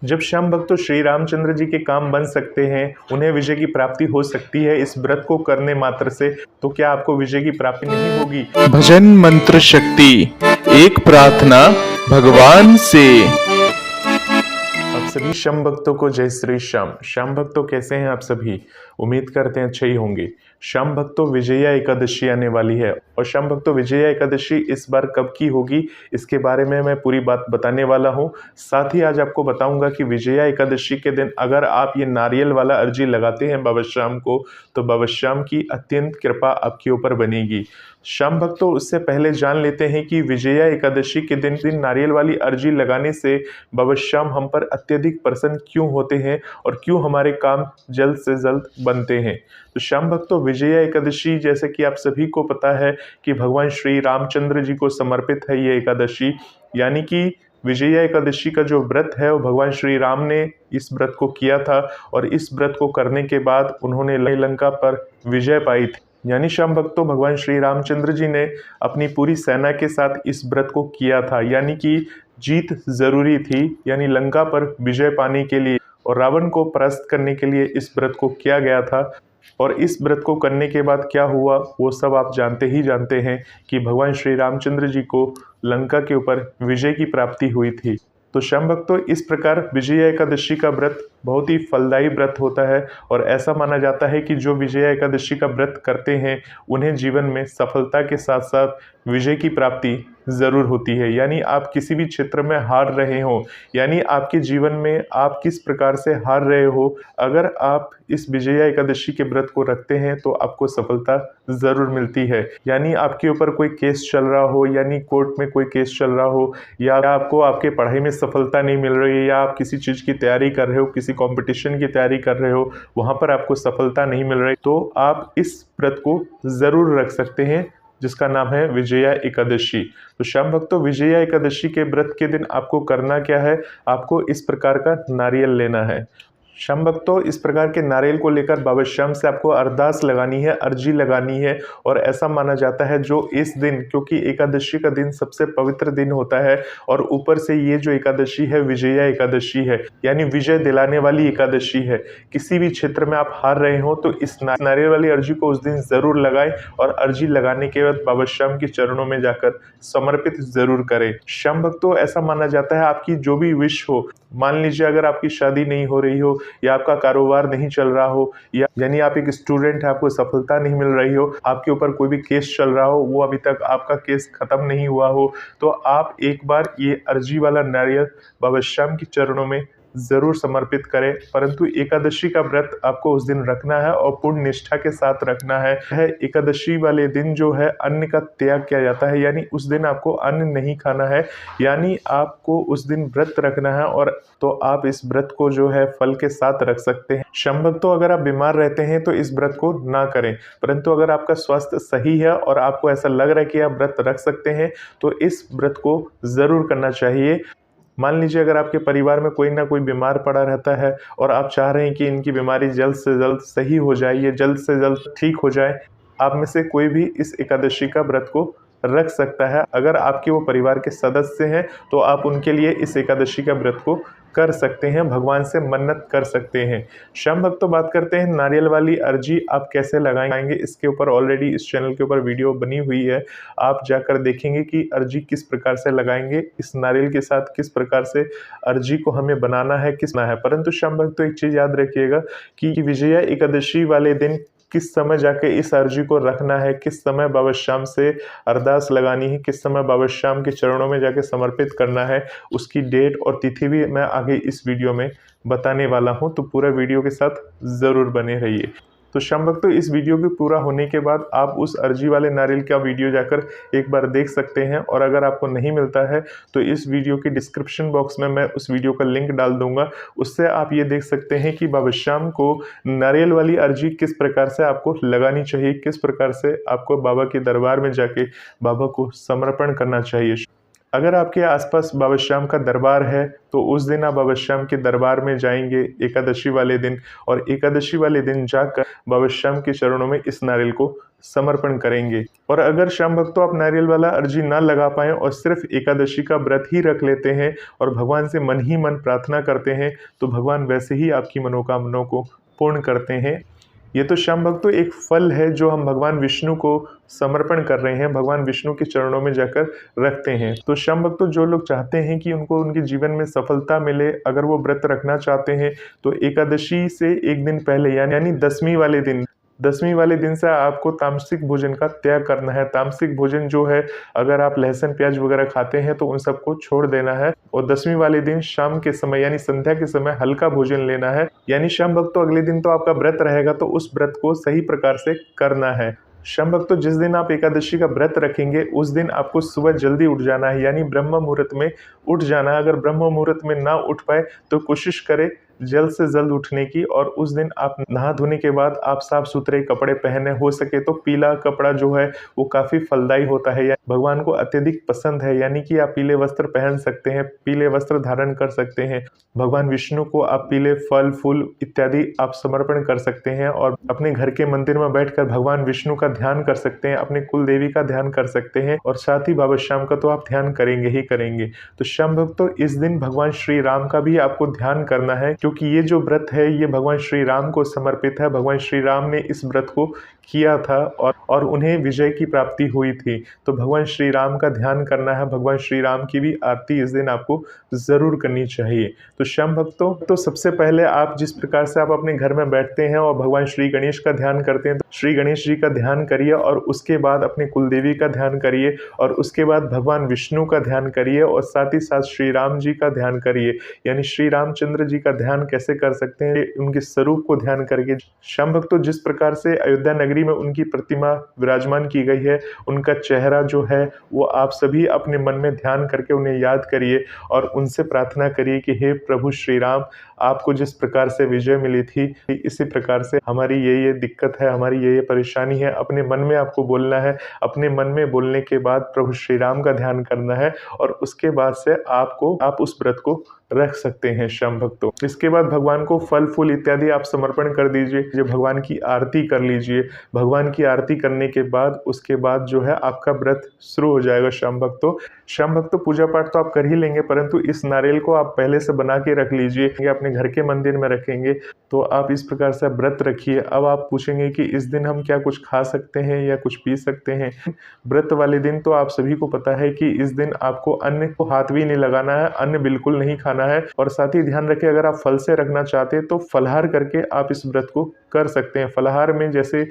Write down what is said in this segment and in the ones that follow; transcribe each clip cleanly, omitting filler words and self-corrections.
जब श्याम भक्त तो श्री रामचंद्र जी के काम बन सकते हैं, उन्हें विजय की प्राप्ति हो सकती है इस व्रत को करने मात्र से, तो क्या आपको विजय की प्राप्ति नहीं होगी? भजन मंत्र शक्ति, एक प्रार्थना भगवान से। आप सभी श्याम भक्तों को जय श्री श्याम। श्याम भक्तों कैसे हैं आप सभी? उम्मीद करते हैं अच्छे ही होंगे। श्याम भक्तों विजया एकादशी आने वाली है और श्याम भक्तों विजया एकादशी इस बार कब की होगी इसके बारे में मैं पूरी बात बताने वाला हूं। साथ ही आज आपको बताऊंगा कि विजया एकादशी के दिन अगर आप ये नारियल वाला अर्जी लगाते हैं बाबा श्याम को, तो बाबा श्याम की अत्यंत कृपा आपके ऊपर बनेगी। श्याम भक्तों उससे पहले जान लेते हैं कि विजया एकादशी के दिन नारियल वाली अर्जी लगाने से बाबा श्याम हम पर अत्यधिक प्रसन्न क्यों होते हैं और क्यों हमारे काम जल्द से जल्द बनते हैं। तो श्याम भक्तों विजया एकादशी जैसे कि आप सभी को पता है कि भगवान श्री रामचंद्र जी को समर्पित है ये एकादशी, यानी कि विजया एकादशी का जो व्रत है वो भगवान श्री राम ने इस व्रत को किया था और इस व्रत को करने के बाद उन्होंने लंका पर विजय पाई थी। यानी श्याम भक्तों भगवान श्री रामचंद्र जी ने अपनी पूरी सेना के साथ इस व्रत को किया था, यानी कि जीत जरूरी थी, यानी लंका पर विजय पाने के लिए और रावण को परास्त करने के लिए इस व्रत को किया गया था। और इस व्रत को करने के बाद क्या हुआ वो सब आप जानते ही जानते हैं कि भगवान श्री रामचंद्र जी को लंका के ऊपर विजय की प्राप्ति हुई थी। तो श्याम भक्तों इस प्रकार विजया एकादशी का व्रत बहुत ही फलदायी व्रत होता है और ऐसा माना जाता है कि जो विजया एकादशी का व्रत करते हैं उन्हें जीवन में सफलता के साथ साथ विजय की प्राप्ति जरूर होती है। यानी आप किसी भी क्षेत्र में हार रहे हो, यानी आपके जीवन में आप किस प्रकार से हार रहे हो, अगर आप इस विजया एकादशी के व्रत को रखते हैं तो आपको सफलता जरूर मिलती है। यानी आपके ऊपर कोई केस चल रहा हो, यानी कोर्ट में कोई केस चल रहा हो, या आपको आपके पढ़ाई में सफलता नहीं मिल रही है, या आप किसी चीज़ की तैयारी कर रहे हो, किसी कंपटीशन की तैयारी कर रहे हो, वहाँ पर आपको सफलता नहीं मिल रही, तो आप इस व्रत को ज़रूर रख सकते हैं जिसका नाम है विजया एकादशी। तो श्याम भक्तों विजया एकादशी के व्रत के दिन आपको करना क्या है, आपको इस प्रकार का नारियल लेना है। श्याम भक्तों इस प्रकार के नारियल को लेकर बाबा श्याम से आपको अरदास लगानी है, अर्जी लगानी है। और ऐसा माना जाता है जो इस दिन, क्योंकि एकादशी का दिन सबसे पवित्र दिन होता है और ऊपर से ये जो एकादशी है विजया एकादशी है, यानी विजय दिलाने वाली एकादशी है। किसी भी क्षेत्र में आप हार रहे हो तो इस नारियल वाली अर्जी को उस दिन जरूर लगाएं और अर्जी लगाने के बाद बाबा श्याम के चरणों में जाकर समर्पित जरूर करें। श्याम भक्तों ऐसा माना जाता है आपकी जो भी विश हो, मान लीजिए अगर आपकी शादी नहीं हो रही हो या आपका कारोबार नहीं चल रहा हो, या यानी आप एक स्टूडेंट है आपको सफलता नहीं मिल रही हो, आपके ऊपर कोई भी केस चल रहा हो, वो अभी तक आपका केस खत्म नहीं हुआ हो, तो आप एक बार ये अर्जी वाला नारियल बाबा श्याम के चरणों में जरूर समर्पित करें। परंतु एकादशी का व्रत आपको उस दिन रखना है और पूर्ण निष्ठा के साथ रखना है। एकादशी वाले दिन जो है अन्न का त्याग किया जाता है, यानी उस दिन आपको अन्न नहीं खाना है, यानी आपको उस दिन व्रत रखना है और तो आप इस व्रत को जो है फल के साथ रख सकते हैं। श्याम भक्तों अगर आप बीमार रहते हैं तो इस व्रत को ना करें, परंतु अगर आपका स्वास्थ्य सही है और आपको ऐसा लग रहा है कि आप व्रत रख सकते हैं तो इस व्रत को जरूर करना चाहिए। मान लीजिए अगर आपके परिवार में कोई ना कोई बीमार पड़ा रहता है और आप चाह रहे हैं कि इनकी बीमारी जल्द से जल्द सही हो जाए, ये जल्द से जल्द ठीक हो जाए, आप में से कोई भी इस एकादशी का व्रत को रख सकता है। अगर आपके वो परिवार के सदस्य हैं तो आप उनके लिए इस एकादशी का व्रत को कर सकते हैं, भगवान से मन्नत कर सकते हैं। श्याम भक्तों बात करते हैं नारियल वाली अर्जी आप कैसे लगाएंगे। इसके ऊपर ऑलरेडी इस चैनल के ऊपर वीडियो बनी हुई है, आप जाकर देखेंगे कि अर्जी किस प्रकार से लगाएंगे, इस नारियल के साथ किस प्रकार से अर्जी को हमें बनाना है, किस ना है। परंतु श्याम भक्तों एक चीज़ याद रखिएगा कि विजया एकादशी वाले दिन किस समय जाके इस अर्जी को रखना है, किस समय बाबा श्याम से अरदास लगानी है, किस समय बाबा श्याम के चरणों में जाके समर्पित करना है, उसकी डेट और तिथि भी मैं आगे इस वीडियो में बताने वाला हूं, तो पूरा वीडियो के साथ ज़रूर बने रहिए। तो श्याम भक्तों इस वीडियो के पूरा होने के बाद आप उस अर्जी वाले नारियल का वीडियो जाकर एक बार देख सकते हैं, और अगर आपको नहीं मिलता है तो इस वीडियो के डिस्क्रिप्शन बॉक्स में मैं उस वीडियो का लिंक डाल दूंगा, उससे आप ये देख सकते हैं कि बाबा श्याम को नारियल वाली अर्जी किस प्रकार से आपको लगानी चाहिए, किस प्रकार से आपको बाबा के दरबार में जाके बाबा को समर्पण करना चाहिए। अगर आपके आसपास बाबा श्याम का दरबार है तो उस दिन आप बाबा श्याम के दरबार में जाएंगे एकादशी वाले दिन, और एकादशी वाले दिन जाकर बाबा श्याम के चरणों में इस नारियल को समर्पण करेंगे। और अगर श्याम भक्तों आप नारियल वाला अर्जी ना लगा पाए और सिर्फ एकादशी का व्रत ही रख लेते हैं और भगवान से मन ही मन प्रार्थना करते हैं तो भगवान वैसे ही आपकी मनोकामनाओं को पूर्ण करते हैं। ये तो श्याम भक्तों एक फल है जो हम भगवान विष्णु को समर्पण कर रहे हैं, भगवान विष्णु के चरणों में जाकर रखते हैं। तो श्याम भक्तों जो लोग चाहते हैं कि उनको उनके जीवन में सफलता मिले, अगर वो व्रत रखना चाहते हैं तो एकादशी से एक दिन पहले यानी दसवीं वाले दिन से आपको तामसिक भोजन का त्याग करना है। तामसिक भोजन जो है, अगर आप लहसुन प्याज वगैरह खाते हैं तो उन सबको छोड़ देना है, और 10वीं वाले दिन शाम के समय यानी संध्या के समय हल्का भोजन लेना है। यानी श्याम भक्तों अगले दिन तो आपका व्रत रहेगा तो उस व्रत को सही प्रकार से करना है। श्याम भक्तों जिस दिन आप एकादशी का व्रत रखेंगे उस दिन आपको सुबह जल्दी उठ जाना है, यानी ब्रह्म मुहूर्त में उठ जाना है। अगर ब्रह्म मुहूर्त में ना उठ पाए तो कोशिश करें जल्द से जल्द उठने की, और उस दिन आप नहा धोने के बाद आप साफ सुथरे कपड़े पहने, हो सके तो पीला कपड़ा जो है वो काफ़ी फलदायी होता है, भगवान को अत्यधिक पसंद है, यानी कि आप पीले वस्त्र पहन सकते हैं, पीले वस्त्र धारण कर सकते हैं। भगवान विष्णु को आप पीले फल फूल इत्यादि आप समर्पण कर सकते हैं, और अपने घर के मंदिर में बैठकर भगवान विष्णु का ध्यान कर सकते हैं, अपने कुल देवी का ध्यान कर सकते हैं, और साथ ही बाबा श्याम का तो आप ध्यान करेंगे ही करेंगे। तो श्याम भक्तों इस दिन भगवान श्री राम का भी आपको ध्यान करना है, क्योंकि ये जो व्रत है ये भगवान श्री राम को समर्पित है। भगवान श्री राम ने इस व्रत को किया था और उन्हें विजय की प्राप्ति हुई थी। तो भगवान श्री राम का ध्यान करना है, भगवान श्री राम की भी आरती इस दिन आपको जरूर करनी चाहिए। तो श्याम भक्तों तो सबसे पहले आप जिस प्रकार से आप अपने घर में बैठते हैं और भगवान श्री गणेश का ध्यान करते हैं, तो श्री गणेश जी का ध्यान करिए, और उसके बाद अपने कुलदेवी का ध्यान करिए, और उसके बाद भगवान विष्णु का ध्यान करिए, और साथ ही साथ श्री राम जी का ध्यान करिए। यानी श्री रामचंद्र जी का ध्यान कैसे कर सकते हैं, उनके स्वरूप को ध्यान करके। श्याम भक्तों जिस प्रकार से अयोध्या नगरी में उनकी प्रतिमा विराजमान की गई है, उनका चेहरा जो है वो आप सभी अपने मन में ध्यान करके उन्हें याद करिए, और उनसे प्रार्थना करिए कि हे प्रभु श्री राम, आपको जिस प्रकार से विजय मिली थी इसी प्रकार से हमारी ये दिक्कत है, हमारी ये परेशानी है। अपने मन में आपको बोलना है, अपने मन में बोलने के बाद प्रभु श्री राम का ध्यान करना है, और उसके बाद से आप उस व्रत को रख सकते हैं श्याम भक्तों। इसके बाद भगवान को फल फूल इत्यादि आप समर्पण कर दीजिए, भगवान की आरती कर लीजिए। भगवान की आरती करने के बाद उसके बाद जो है आपका व्रत शुरू हो जाएगा श्याम भक्तों। श्याम भक्तों पूजा पाठ तो आप कर ही लेंगे, परंतु इस नारियल को आप पहले से बना के रख लीजिए, अपने घर के मंदिर में रखेंगे। तो आप इस प्रकार से व्रत रखिए। अब आप पूछेंगे कि इस दिन हम क्या कुछ खा सकते हैं या कुछ पी सकते हैं। व्रत वाले दिन तो आप सभी को पता है कि इस दिन आपको अन्न को हाथ भी नहीं लगाना है, अन्न बिल्कुल नहीं खाना है। और साथ ही ध्यान रखिए अगर आप फल से रखना चाहते हैं तो फलाहार करके आप इस व्रत को कर सकते हैं। फलाहार में जैसे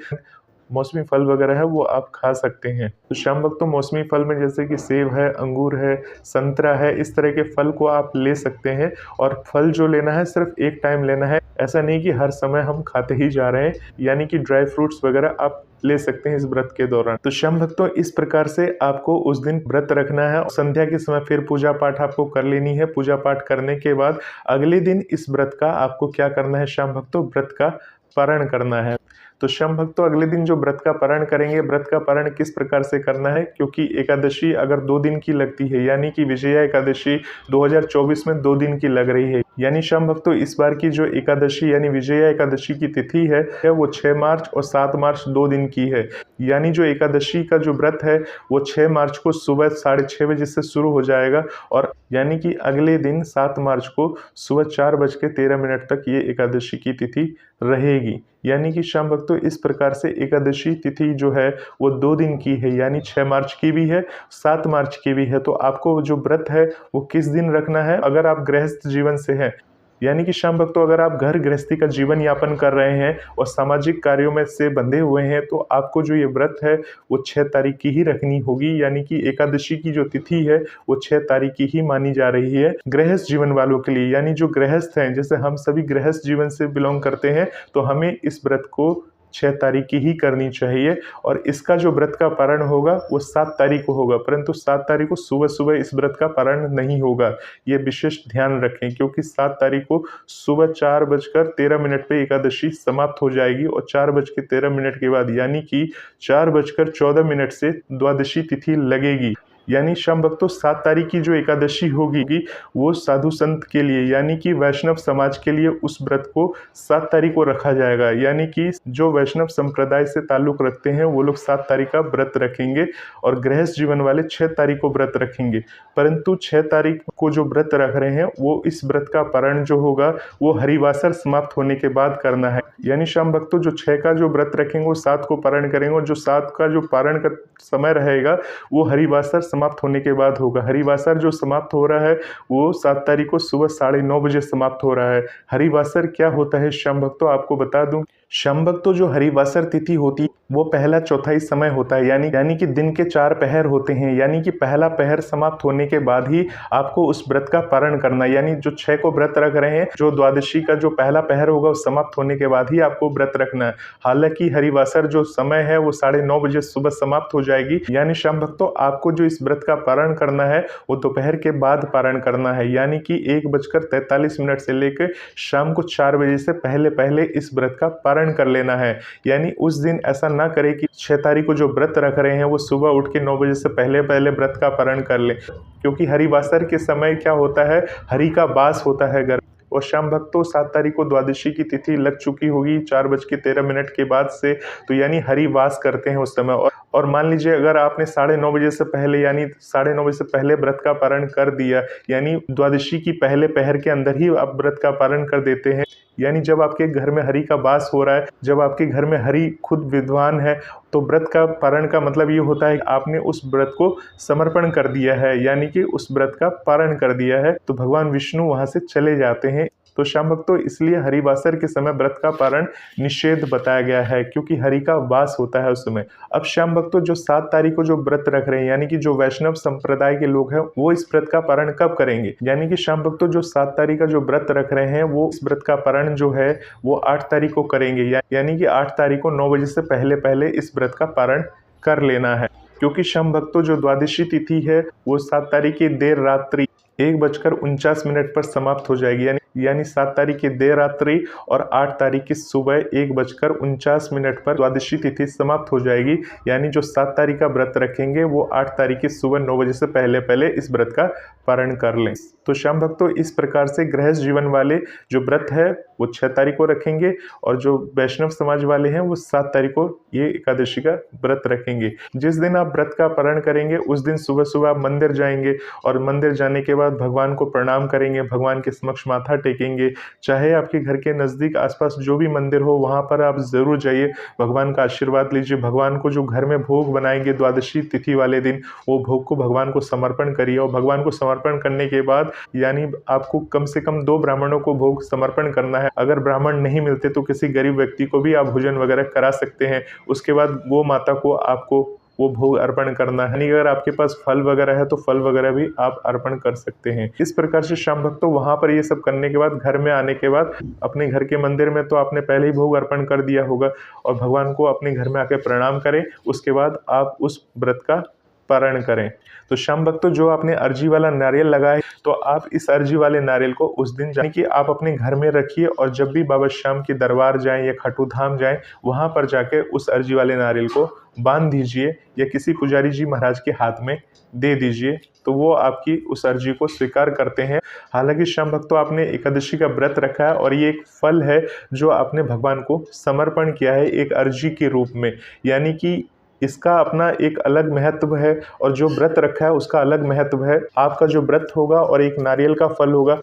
मौसमी फल वगैरह है वो आप खा सकते हैं। तो श्याम भक्तों मौसमी फल में जैसे कि सेब है, अंगूर है, संतरा है, इस तरह के फल को आप ले सकते हैं। और फल जो लेना है सिर्फ एक टाइम लेना है, ऐसा नहीं कि हर समय हम खाते ही जा रहे हैं। यानी कि ड्राई फ्रूट्स वगैरह आप ले सकते हैं इस व्रत के दौरान। तो श्याम भक्तों इस प्रकार से आपको उस दिन व्रत रखना है। संध्या के समय फिर पूजा पाठ आपको कर लेनी है। पूजा पाठ करने के बाद अगले दिन इस व्रत का आपको क्या करना है श्याम भक्तों, व्रत का पारण करना है। तो श्याम भक्तों अगले दिन जो व्रत का पारण करेंगे, व्रत का पारण किस प्रकार से करना है, क्योंकि एकादशी अगर 2 दिन की लगती है, यानी कि विजया एकादशी 2024 में 2 दिन की लग रही है। यानी श्याम भक्तों इस बार की जो एकादशी यानी विजया एकादशी की तिथि है वो 6 मार्च और 7 मार्च 2 दिन की है। यानी जो एकादशी का जो व्रत है वो 6 मार्च को सुबह 6:30 बजे से शुरू हो जाएगा, और यानी कि अगले दिन 7 मार्च को सुबह 4:13 तक ये एकादशी की तिथि रहेगी। यानी कि श्याम भक्तों इस प्रकार से एकादशी तिथि जो है वो 2 दिन की है, यानी 6 मार्च की भी है, 7 मार्च की भी है। तो आपको जो व्रत है वो किस दिन रखना है, अगर आप गृहस्थ जीवन से हैं, यानी कि श्याम भक्तों अगर आप घर गृहस्थी का जीवन यापन कर रहे हैं और सामाजिक कार्यों में से बंधे हुए हैं, तो आपको जो ये व्रत है वो 6 तारीख की ही रखनी होगी। यानी कि एकादशी की जो तिथि है वो 6 तारीख की ही मानी जा रही है गृहस्थ जीवन वालों के लिए। यानी जो गृहस्थ हैं, जैसे हम सभी गृहस्थ जीवन से बिलोंग करते हैं, तो हमें इस व्रत को 6 तारीख की ही करनी चाहिए। और इसका जो व्रत का पारण होगा वो 7 तारीख को होगा, परंतु 7 तारीख को सुबह सुबह इस व्रत का पारण नहीं होगा। ये विशेष ध्यान रखें, क्योंकि 7 तारीख को सुबह 4:13 पे एकादशी समाप्त हो जाएगी, और 4:13 के बाद यानी कि 4:14 से द्वादशी तिथि लगेगी। यानी श्याम भक्तों 7 तारीख की जो एकादशी होगी वो साधु संत के लिए यानी कि वैष्णव समाज के लिए उस व्रत को 7 तारीख को रखा जाएगा। यानी कि जो वैष्णव संप्रदाय से ताल्लुक रखते हैं वो लोग 7 तारीख का व्रत रखेंगे और गृहस्थ जीवन वाले 6 तारीख को व्रत रखेंगे। परंतु 6 तारीख को जो व्रत रख रहे हैं वो इस व्रत का पारण जो होगा वो हरिवासर समाप्त होने के बाद करना है। यानी श्याम भक्तों जो 6 का जो व्रत रखेंगे वो 7 को पारण करेंगे और जो 7 का जो पारण का समय रहेगा वो हरिवासर समाप्त होने के बाद होगा। हरिवासर जो समाप्त हो रहा है वो 7 तारीख को सुबह 9:30 बजे समाप्त हो रहा है। हरिवासर क्या होता है श्याम भक्तों आपको बता दूं। श्याम भक्तों जो हरिवासर तिथि होती है वो पहला चौथाई समय होता है यानी कि दिन के 4 पहर होते हैं। यानी कि पहला पहर समाप्त होने के बाद ही आपको उस व्रत का पारण करना है। यानी जो 6 को व्रत रख रहे हैं जो द्वादशी का जो पहला पहर होगा वो समाप्त होने के बाद ही आपको व्रत रखना है। हालांकि हरिवासर जो समय है वो 9:30 बजे सुबह समाप्त हो जाएगी। यानी श्याम भक्तों आपको जो इस व्रत का पारण करना है वो दोपहर के बाद पारण करना है। यानी कि 1:43 से लेकर शाम को 4 बजे से पहले इस व्रत का पारण कर लेना है। यानी उस दिन ऐसा ना करें कि 6 तारीख को जो व्रत रख रहे हैं वो सुबह उठ के 9 बजे से पहले व्रत का पारण कर लें, क्योंकि हरिवासर के समय क्या होता है हरि का वास होता है घर। और श्याम भक्तों 7 तारीख को द्वादशी की तिथि लग चुकी होगी 4:13 के बाद से, तो यानी हरिवास करते हैं उस समय। और मान लीजिए अगर आपने 9:30 बजे से पहले यानी 9:30 बजे से पहले व्रत का पारण कर दिया यानी द्वादशी की पहले पहर के अंदर ही आप व्रत का पारण कर देते हैं। यानी जब आपके घर में हरि का वास हो रहा है, जब आपके घर में हरि खुद विद्वान है, तो व्रत का पारण का मतलब ये होता है कि आपने उस व्रत को समर्पण कर दिया है, यानी कि उस व्रत का पारण कर दिया है, तो भगवान विष्णु वहां से चले जाते हैं। तो श्याम भक्तों इसलिए हरिवासर के समय व्रत का पारण निषेध बताया गया है, क्योंकि हरि का वास होता है उस समय। अब श्याम भक्तों जो 7 तारीख को जो व्रत रख रहे हैं यानी कि जो वैष्णव संप्रदाय के लोग हैं वो इस व्रत का पारण कब करेंगे। यानी कि श्याम भक्तों जो 7 तारीख का जो व्रत रख रहे हैं वो इस व्रत का पारण जो है वो 8 तारीख को करेंगे। यानी कि 8 तारीख को 9 बजे से पहले इस व्रत का पारण कर लेना है, क्योंकि श्याम भक्तों जो द्वादशी तिथि है वो 7 तारीख की देर रात्रि 1:49 पर समाप्त हो जाएगी। यानी 7 तारीख की देर रात्रि और 8 तारीख की सुबह 1:49 पर द्वादशी तिथि समाप्त हो जाएगी। यानी जो 7 तारीख का व्रत रखेंगे वो 8 तारीख की सुबह 9 बजे से पहले इस व्रत का पारण कर लें। तो श्याम भक्तों इस प्रकार से गृहस्थ जीवन वाले जो व्रत है वो 6 तारीख को रखेंगे और जो वैष्णव समाज वाले हैं वो 7 तारीख को ये एकादशी का व्रत रखेंगे। जिस दिन आप व्रत का पारण करेंगे उस दिन सुबह सुबह आप मंदिर जाएंगे और मंदिर जाने के बाद भगवान को प्रणाम करेंगे, भगवान के समक्ष माथा टेकेंगे। चाहे आपके घर के नज़दीक आसपास जो भी मंदिर हो वहाँ पर आप ज़रूर जाइए, भगवान का आशीर्वाद लीजिए। भगवान को जो घर में भोग बनाएंगे द्वादशी तिथि वाले दिन वो भोग को भगवान को समर्पण करिए। और भगवान को समर्पण करने के बाद यानी आपको कम से कम 2 ब्राह्मणों को भोग समर्पण करना है। अगर ब्राह्मण नहीं मिलते तो किसी गरीब व्यक्ति को भी आप भोजन वगैरह करा सकते हैं। उसके बाद गौ माता को आपको वो भोग अर्पण करना है। यानी अगर आपके पास फल वगैरह है तो फल वगैरह भी आप अर्पण कर सकते हैं। इस प्रकार से श्याम भक्तों वहां पर ये सब करने के बाद घर में आने के बाद अपने घर के मंदिर में तो आपने पहले ही भोग अर्पण कर दिया होगा और भगवान को अपने घर में आके प्रणाम करें। उसके बाद आप उस व्रत का पारण करें। तो श्याम भक्तों जो आपने अर्जी वाला नारियल लगाए तो आप इस अर्जी वाले नारियल को उस दिन यानी कि आप अपने घर में रखिए और जब भी बाबा श्याम के दरबार जाएं या खाटू धाम जाएं वहां पर जाके उस अर्जी वाले नारियल को बांध दीजिए या किसी पुजारी जी महाराज के हाथ में दे दीजिए, तो वो आपकी उस अर्जी को स्वीकार करते हैं। हालांकि श्याम भक्तों आपने एकादशी का व्रत रखा है और ये एक फल है जो आपने भगवान को समर्पण किया है एक अर्जी के रूप में, यानी कि इसका अपना एक अलग महत्व है और जो व्रत रखा है उसका अलग महत्व है। आपका जो व्रत होगा और एक नारियल का फल होगा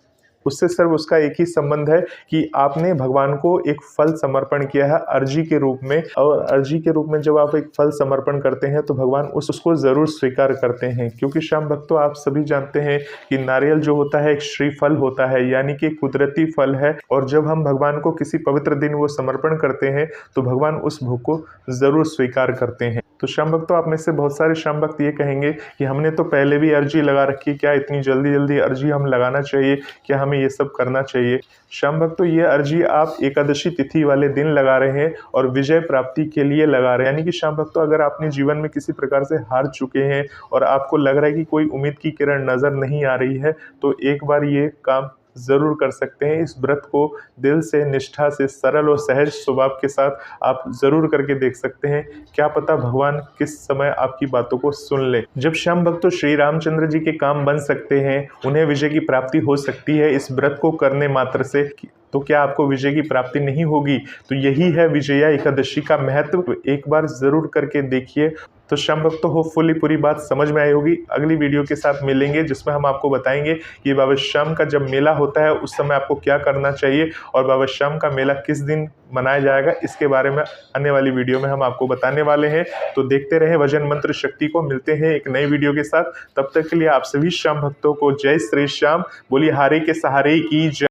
उससे सिर्फ उसका एक ही संबंध है कि आपने भगवान को एक फल समर्पण किया है अर्जी के रूप में। और अर्जी के रूप में जब आप एक फल समर्पण करते हैं तो भगवान उसको जरूर स्वीकार करते हैं, क्योंकि श्याम भक्तों आप सभी जानते हैं कि नारियल जो होता है एक श्रीफल होता है, यानी कि कुदरती फल है। और जब हम भगवान को किसी पवित्र दिन वो समर्पण करते हैं तो भगवान उस भोग को जरूर स्वीकार करते हैं। तो श्याम भक्तों आप में से बहुत सारे श्याम भक्त ये कहेंगे कि हमने तो पहले भी अर्जी लगा रखी, क्या इतनी जल्दी जल्दी अर्जी हम लगाना चाहिए, क्या हमें ये सब करना चाहिए। श्याम भक्तों ये अर्जी आप एकादशी तिथि वाले दिन लगा रहे हैं और विजय प्राप्ति के लिए लगा रहे हैं। यानी कि श्याम भक्तों अगर आपने जीवन में किसी प्रकार से हार चुके हैं और आपको लग रहा है कि कोई उम्मीद की किरण नजर नहीं आ रही है तो एक बार ये काम ज़रूर कर सकते हैं। इस व्रत को दिल से, निष्ठा से, सरल और सहज स्वभाव के साथ आप ज़रूर करके देख सकते हैं। क्या पता भगवान किस समय आपकी बातों को सुन ले। जब श्याम भक्त तो श्री रामचंद्र जी के काम बन सकते हैं, उन्हें विजय की प्राप्ति हो सकती है इस व्रत को करने मात्र से, तो क्या आपको विजय की प्राप्ति नहीं होगी? तो यही है विजया एकादशी का महत्व। एक बार ज़रूर करके देखिए। तो श्याम भक्तों, होपफुली पूरी बात समझ में आई होगी। अगली वीडियो के साथ मिलेंगे जिसमें हम आपको बताएंगे कि बाबा श्याम का जब मेला होता है उस समय आपको क्या करना चाहिए और बाबा श्याम का मेला किस दिन मनाया जाएगा, इसके बारे में आने वाली वीडियो में हम आपको बताने वाले हैं। तो देखते रहे भजन मंत्र शक्ति को। मिलते हैं एक नई वीडियो के साथ। तब तक के लिए आप सभी श्याम भक्तों को जय श्री श्याम। बोलिए हारे के सहारे की जय।